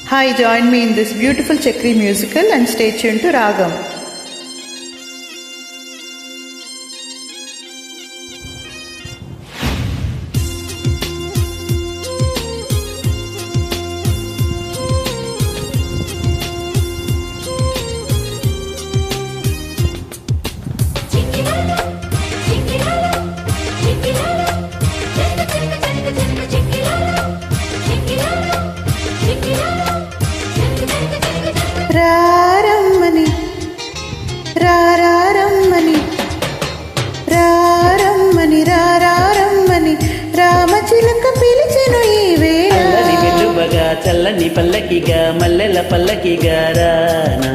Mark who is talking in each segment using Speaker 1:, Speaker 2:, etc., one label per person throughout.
Speaker 1: Hi, join me in this beautiful Chakri musical and stay tuned to Ragam. రారమ్మని రారమ్మని రారమ్మని రారమ్మని రామచిలక పిలిచెను ఈ వేళ.
Speaker 2: చల్లని వెలువగా చల్లని పల్లకిగా మల్లెల పల్లకిగా రానా,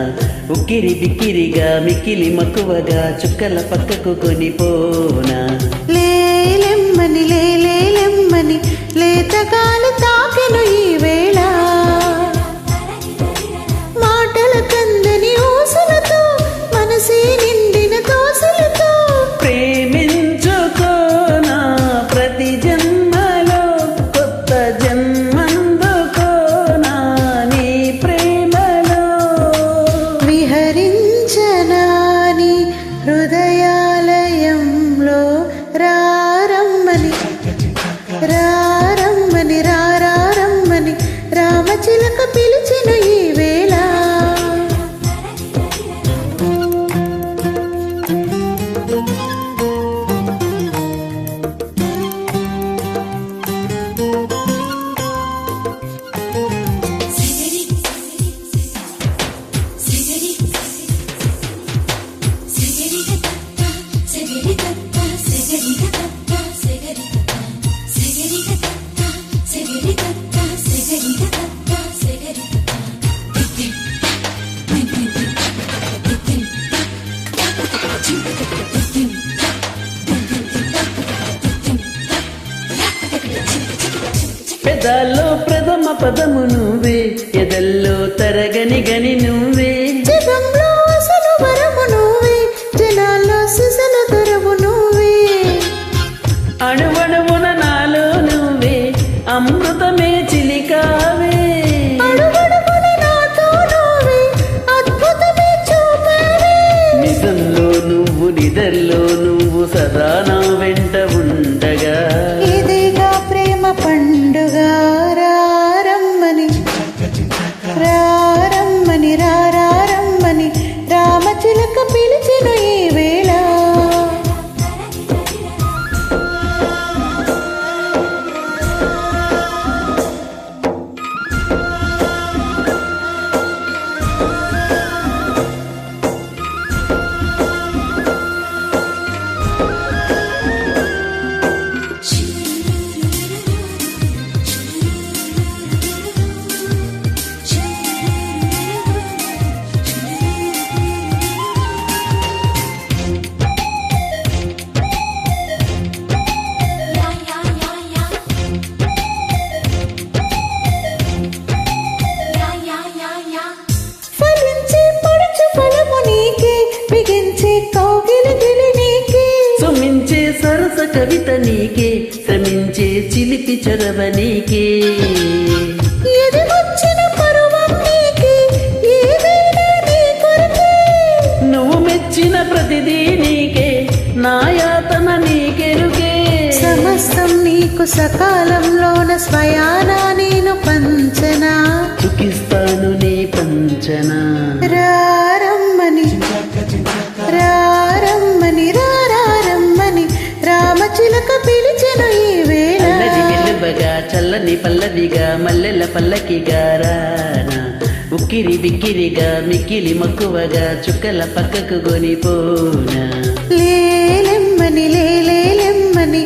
Speaker 2: ఉక్కిరి బిక్కిరిగా మిక్కిలి మక్కువగా చుక్కల పక్కకు కొనిపోనా.
Speaker 1: లేలెమ్మని లేలెమ్మని లేతగాలి తాకెను ఈ వేళ. మనసే నిండిన దోసలతో
Speaker 2: ప్రేమించుకోనా, ప్రతి జన్మలో కొత్త జన్మందుకోనా, నీ ప్రేమలో
Speaker 1: విహరించనాని హృదయాలయంలో. రారమ్మని రారమ్మని రారమ్మని రామచిలక పిలిచెను ఈ వేళ.
Speaker 2: పెదాల్లో ప్రథమ పదము నువ్వే, ఎదల్లో తరగని గని నువ్వే,
Speaker 1: జపంలో అసలు వరము నువ్వే, జనాల్లో సిసలు దొరవు నువ్వే.
Speaker 2: అణువణువున నాలో నువ్వే, అమృతమే చిలికావే,
Speaker 1: అడుగడుగున నాతో నువ్వే, అద్భుతమే చూపావే.
Speaker 2: నిజంలో నువ్వు నిదర్లో నువ్వు సదా నా వెంట ఉండగా.
Speaker 1: ఇదిగా ప్రేమ పండుగ. రారమ్మని రారమ్మని రారమ్మని రామచిలక పిలిచెను ఈ వేళ.
Speaker 2: సరస కవిత నీకే, శ్రమించే చిలిపి చొరవ నీకే, నువ్వు మెచ్చిన ప్రతిదీ నీకే, నా యాతన నీకెరుకే.
Speaker 1: సమస్తం నీకు సకాలంలోన స్వయానా నేను పంచనా,
Speaker 2: చుకిస్తాను నీ పంచనా.
Speaker 1: రారమ్మని రారమ్మని రారమ్మని రామచిలక పిలిచెను ఈ వేళ.
Speaker 2: చల్లటి వెలువగా చల్లని పల్లవిగా మల్లెల పల్లకిగా రానా, ఉక్కిరి బిక్కిరిగా మిక్కిలి మక్కువగా చుక్కల పక్కకు కొనిపోనా.
Speaker 1: లేలెమ్మని లేలెమ్మని